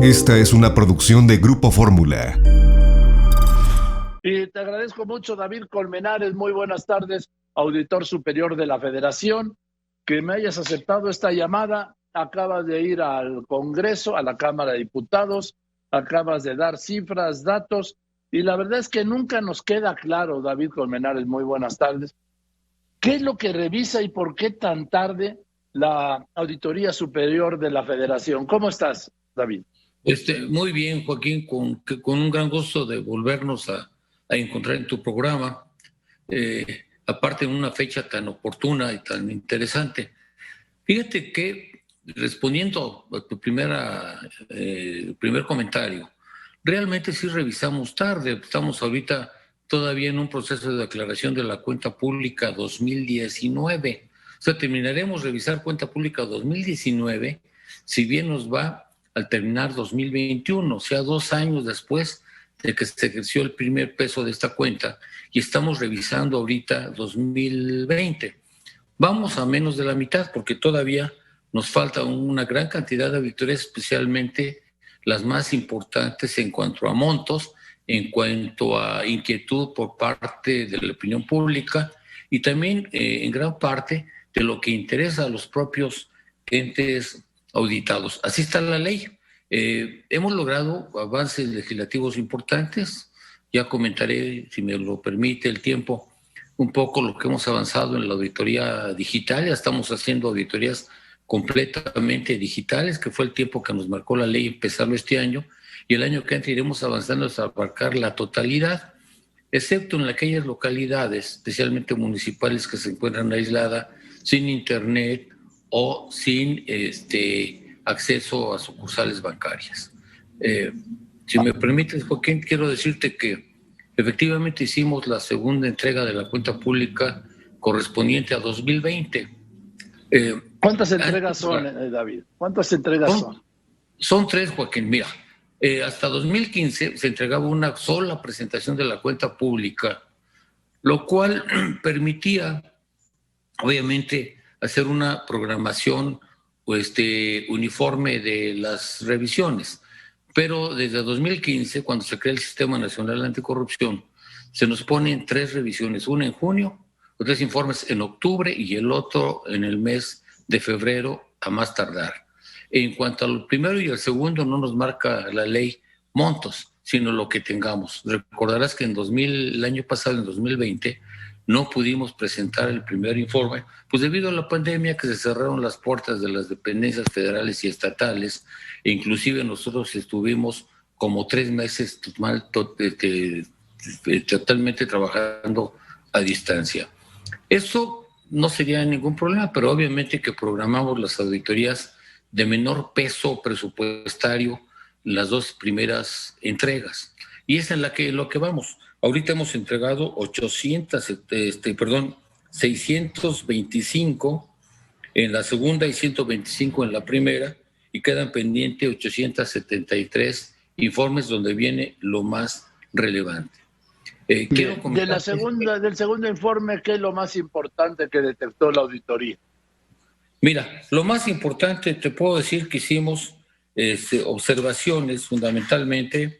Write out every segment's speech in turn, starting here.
Esta es una producción de Grupo Fórmula. Y te agradezco mucho, David Colmenares. Muy buenas tardes, auditor superior de la Federación, que me hayas aceptado esta llamada. Acabas de ir al Congreso, a la Cámara de Diputados, acabas de dar cifras, datos, y la verdad es que nunca nos queda claro, David Colmenares, muy buenas tardes, ¿qué es lo que revisa y por qué tan tarde la Auditoría Superior de la Federación? ¿Cómo estás, David? Muy bien, Joaquín, con un gran gusto de volvernos a encontrar en tu programa, aparte en una fecha tan oportuna y tan interesante. Fíjate que, respondiendo a tu primer comentario, realmente sí revisamos tarde. Estamos ahorita todavía en un proceso de aclaración de la cuenta pública 2019. O sea, terminaremos revisar cuenta pública 2019, si bien nos va al terminar 2021, o sea, 2 años después de que se ejerció el primer peso de esta cuenta, y estamos revisando ahorita 2020. Vamos a menos de la mitad porque todavía nos falta una gran cantidad de auditorías, especialmente las más importantes en cuanto a montos, en cuanto a inquietud por parte de la opinión pública y también en gran parte de lo que interesa a los propios entes auditados. Así está la ley. Hemos logrado avances legislativos importantes. Ya comentaré, si me lo permite el tiempo, un poco lo que hemos avanzado en la auditoría digital. Ya estamos haciendo auditorías completamente digitales, que fue el tiempo que nos marcó la ley empezarlo este año, y el año que entra iremos avanzando hasta abarcar la totalidad, excepto en aquellas localidades, especialmente municipales, que se encuentran aisladas, sin internet o sin acceso a sucursales bancarias. Si me permites, Joaquín, quiero decirte que efectivamente hicimos la segunda entrega de la cuenta pública correspondiente a 2020. ¿Cuántas entregas son, David? ¿Cuántas entregas son? Son 3, Joaquín. Mira, hasta 2015 se entregaba una sola presentación de la cuenta pública, lo cual permitía, obviamente, hacer una programación uniforme de las revisiones. Pero desde 2015, cuando se crea el Sistema Nacional Anticorrupción, se nos ponen 3 revisiones, una en junio, 3 informes en octubre y el otro en el mes de febrero a más tardar. En cuanto al primero y al segundo, no nos marca la ley montos, sino lo que tengamos. Recordarás que el año pasado, en 2020, no pudimos presentar el primer informe, pues debido a la pandemia, que se cerraron las puertas de las dependencias federales y estatales, e inclusive nosotros estuvimos como 3 meses totalmente trabajando a distancia. Eso no sería ningún problema, pero obviamente que programamos las auditorías de menor peso presupuestario las 2 primeras entregas. Y es en lo que vamos. Ahorita hemos entregado 625 en la segunda y 125 en la primera, y quedan pendientes 873 informes donde viene lo más relevante. Del segundo informe, ¿qué es lo más importante que detectó la auditoría? Mira, lo más importante, te puedo decir que hicimos observaciones fundamentalmente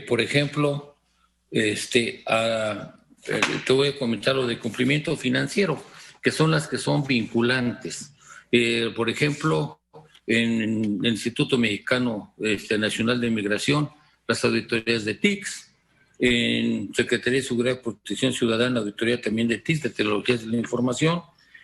por ejemplo, te voy a comentar lo de cumplimiento financiero, que son las que son vinculantes. Por ejemplo, en el Instituto Mexicano Nacional de Migración, las auditorías de TICS, en Secretaría de Seguridad y Protección Ciudadana, auditoría también de TICS, de Tecnologías de la Información,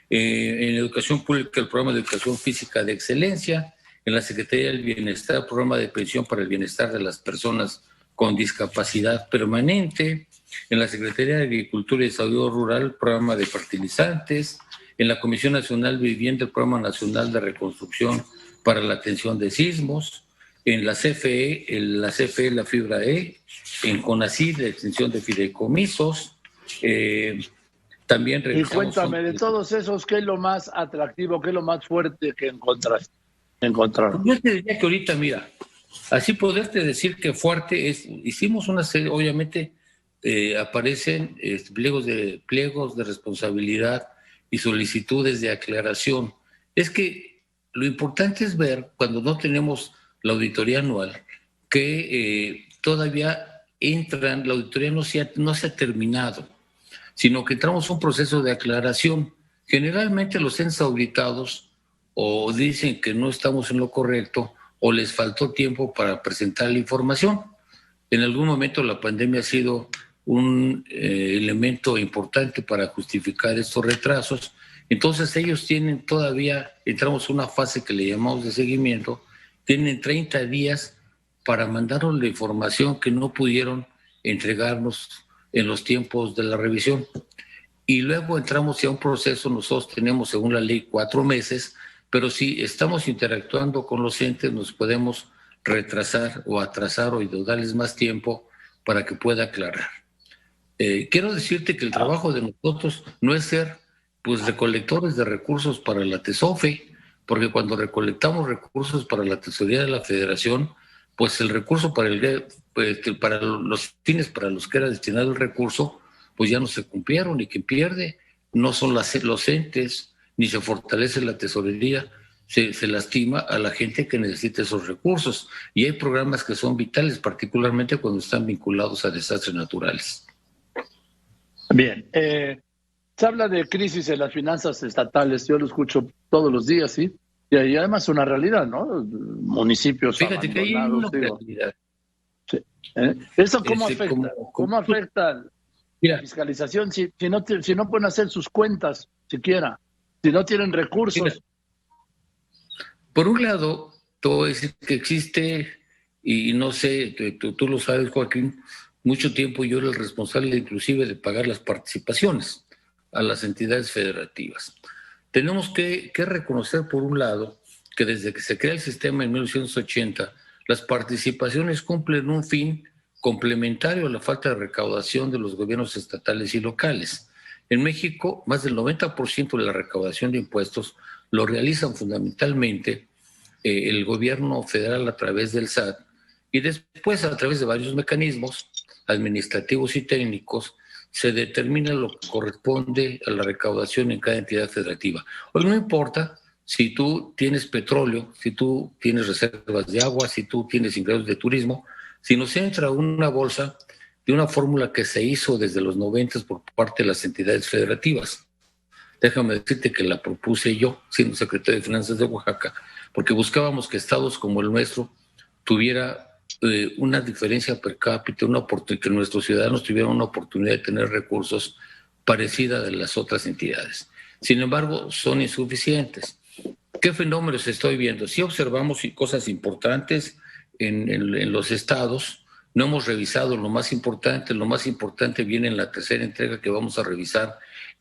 en Educación Pública, el Programa de Educación Física de Excelencia, en la Secretaría del Bienestar, Programa de Pensión para el Bienestar de las Personas con Discapacidad Permanente, en la Secretaría de Agricultura y Desarrollo Rural, Programa de Fertilizantes, en la Comisión Nacional de Vivienda, el Programa Nacional de Reconstrucción para la Atención de Sismos, en la CFE, la Fibra E, en CONACYT, la extensión de fideicomisos. También revisamos. Y cuéntame, de todos esos, ¿qué es lo más atractivo, qué es lo más fuerte que encontraron? Yo te diría que ahorita, mira, así poderte decir que fuerte es, hicimos una serie, obviamente aparecen pliegos de responsabilidad y solicitudes de aclaración. Es que lo importante es ver, cuando no tenemos la auditoría anual, que todavía la auditoría no se ha terminado, sino que entramos a un proceso de aclaración. Generalmente los entes auditados o dicen que no estamos en lo correcto o les faltó tiempo para presentar la información. En algún momento la pandemia ha sido un elemento importante para justificar estos retrasos. Entonces ellos tienen todavía, entramos a una fase que le llamamos de seguimiento, tienen 30 días para mandarnos la información que no pudieron entregarnos en los tiempos de la revisión. Y luego entramos a un proceso, nosotros tenemos según la ley 4 meses, pero si estamos interactuando con los entes nos podemos retrasar o atrasar o darles más tiempo para que pueda aclarar. Quiero decirte que el trabajo de nosotros no es ser pues recolectores de recursos para la TESOFE, porque cuando recolectamos recursos para la tesorería de la Federación, pues el recurso para los fines para los que era destinado el recurso, pues ya no se cumplieron, y quien pierde no son los entes, ni se fortalece la tesorería, se lastima a la gente que necesita esos recursos. Y hay programas que son vitales, particularmente cuando están vinculados a desastres naturales. Bien, se habla de crisis en las finanzas estatales, yo lo escucho todos los días, ¿sí? Y además una realidad, ¿no? Municipios Fíjate que hay una digo. realidad. Sí. ¿Eso cómo afecta? ¿Cómo afecta la fiscalización si no pueden hacer sus cuentas siquiera? Si no tienen recursos. Mira, por un lado, te voy a decir que existe, y no sé, tú lo sabes, Joaquín, mucho tiempo yo era el responsable inclusive de pagar las participaciones a las entidades federativas. Tenemos que reconocer, por un lado, que desde que se crea el sistema en 1980, las participaciones cumplen un fin complementario a la falta de recaudación de los gobiernos estatales y locales. En México, más del 90% de la recaudación de impuestos lo realizan fundamentalmente el gobierno federal a través del SAT y después a través de varios mecanismos administrativos y técnicos se determina lo que corresponde a la recaudación en cada entidad federativa. Hoy no importa si tú tienes petróleo, si tú tienes reservas de agua, si tú tienes ingresos de turismo, si nos entra una bolsa de una fórmula que se hizo desde los 90 por parte de las entidades federativas. Déjame decirte que la propuse yo, siendo secretario de Finanzas de Oaxaca, porque buscábamos que estados como el nuestro tuviera una diferencia per cápita, que nuestros ciudadanos tuvieran una oportunidad de tener recursos parecida de las otras entidades. Sin embargo, son insuficientes. ¿Qué fenómenos estoy viendo? Sí observamos cosas importantes en los estados. No hemos revisado lo más importante. Lo más importante viene en la tercera entrega que vamos a revisar: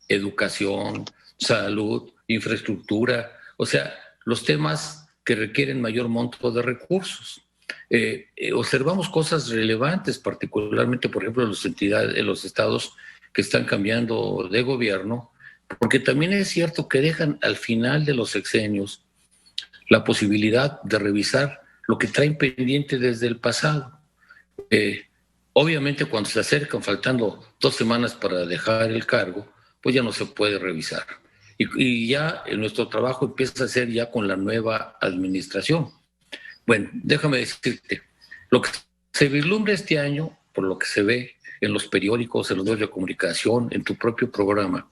educación, salud, infraestructura, o sea, los temas que requieren mayor monto de recursos. Observamos cosas relevantes, particularmente, por ejemplo, en los estados que están cambiando de gobierno, porque también es cierto que dejan al final de los sexenios la posibilidad de revisar lo que traen pendiente desde el pasado. Obviamente, cuando se acercan faltando 2 semanas para dejar el cargo, pues ya no se puede revisar. Y ya nuestro trabajo empieza a ser ya con la nueva administración. Bueno, déjame decirte, lo que se vislumbra este año, por lo que se ve en los periódicos, en los medios de comunicación, en tu propio programa,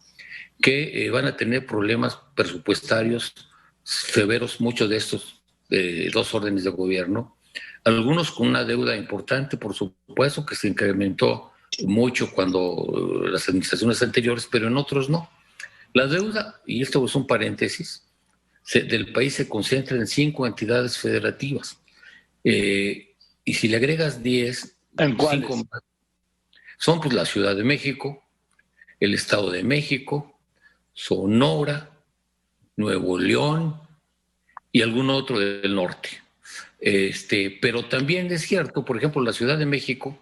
que van a tener problemas presupuestarios severos, muchos de estos 2 órdenes de gobierno, algunos con una deuda importante, por supuesto, que se incrementó mucho cuando las administraciones anteriores, pero en otros no. La deuda, y esto es un paréntesis, del país se concentra en 5 entidades federativas. Y si le agregas 10, ¿en cuáles? 5 más, son pues la Ciudad de México, el Estado de México, Sonora, Nuevo León y algún otro del norte. Pero también es cierto, por ejemplo, la Ciudad de México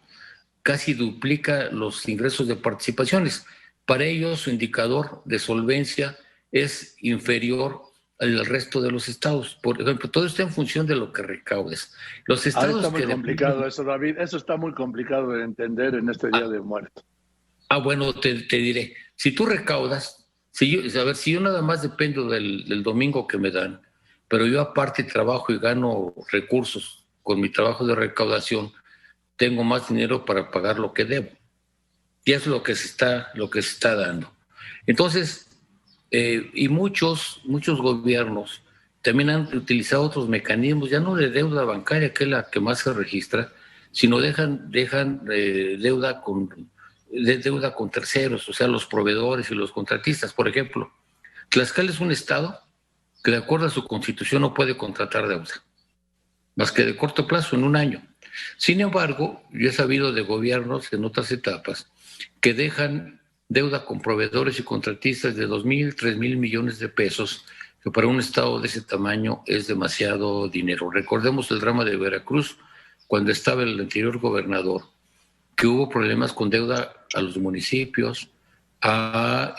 casi duplica los ingresos de participaciones. Para ellos su indicador de solvencia es inferior al resto de los estados. Por ejemplo, todo está en función de lo que recaudes. Los estados está muy complicado eso, David. Eso está muy complicado de entender en este Día de Muertos. Bueno, te diré. Si tú recaudas, si yo nada más dependo del domingo que me dan, pero yo aparte trabajo y gano recursos con mi trabajo de recaudación, tengo más dinero para pagar lo que debo. Y es lo que se está dando. Entonces, y muchos gobiernos también han utilizado otros mecanismos, ya no de deuda bancaria, que es la que más se registra, sino dejan deuda con terceros, o sea, los proveedores y los contratistas. Por ejemplo, Tlaxcala es un estado que de acuerdo a su constitución no puede contratar deuda, más que de corto plazo, en un año. Sin embargo, yo he sabido de gobiernos en otras etapas que dejan deuda con proveedores y contratistas de 2,000, 3,000 millones de pesos, que para un estado de ese tamaño es demasiado dinero. Recordemos el drama de Veracruz, cuando estaba el anterior gobernador, que hubo problemas con deuda a los municipios, a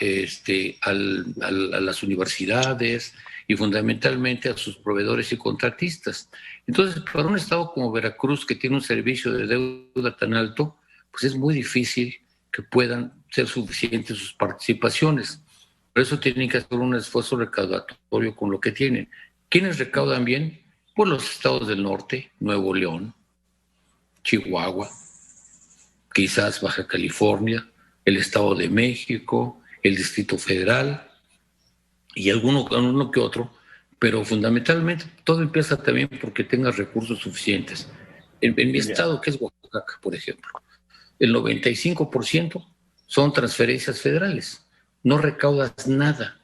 las universidades y fundamentalmente a sus proveedores y contratistas. Entonces, para un estado como Veracruz, que tiene un servicio de deuda tan alto, pues es muy difícil que puedan ser suficientes sus participaciones. Por eso tienen que hacer un esfuerzo recaudatorio con lo que tienen. ¿Quiénes recaudan bien? Pues los estados del norte, Nuevo León, Chihuahua, quizás Baja California, el Estado de México, el Distrito Federal y alguno que otro, pero fundamentalmente todo empieza también porque tengas recursos suficientes. En mi estado, que es Oaxaca, por ejemplo, el 95% son transferencias federales. No recaudas nada.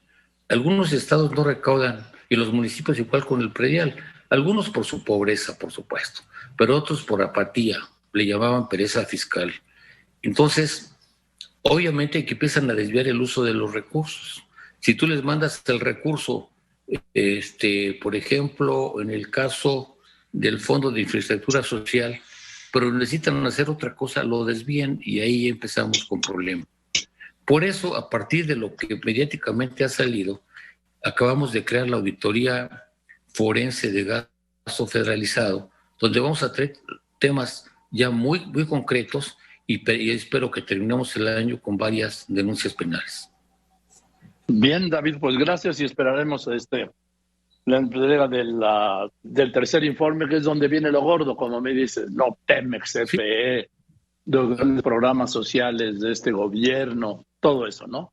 Algunos estados no recaudan, y los municipios igual con el predial. Algunos por su pobreza, por supuesto, pero otros por apatía. Le llamaban pereza fiscal. Entonces, obviamente que empiezan a desviar el uso de los recursos. Si tú les mandas el recurso, por ejemplo, en el caso del Fondo de Infraestructura Social, pero necesitan hacer otra cosa, lo desvían y ahí empezamos con problemas. Por eso, a partir de lo que mediáticamente ha salido, acabamos de crear la auditoría forense de gasto federalizado, donde vamos a traer temas ya muy, muy concretos y espero que terminemos el año con varias denuncias penales. Bien, David, pues gracias y esperaremos la entrega del tercer informe, que es donde viene lo gordo, como me dices, no Pemex, CFE, los grandes programas sociales de este gobierno, todo eso, ¿no?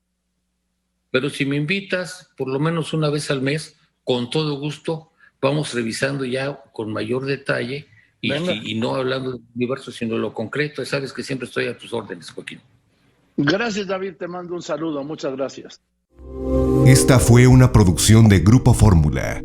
Pero si me invitas, por lo menos una vez al mes, con todo gusto, vamos revisando ya con mayor detalle y no hablando del universo, sino de lo concreto. Sabes que siempre estoy a tus órdenes, Joaquín. Gracias, David, te mando un saludo, muchas gracias. Esta fue una producción de Grupo Fórmula.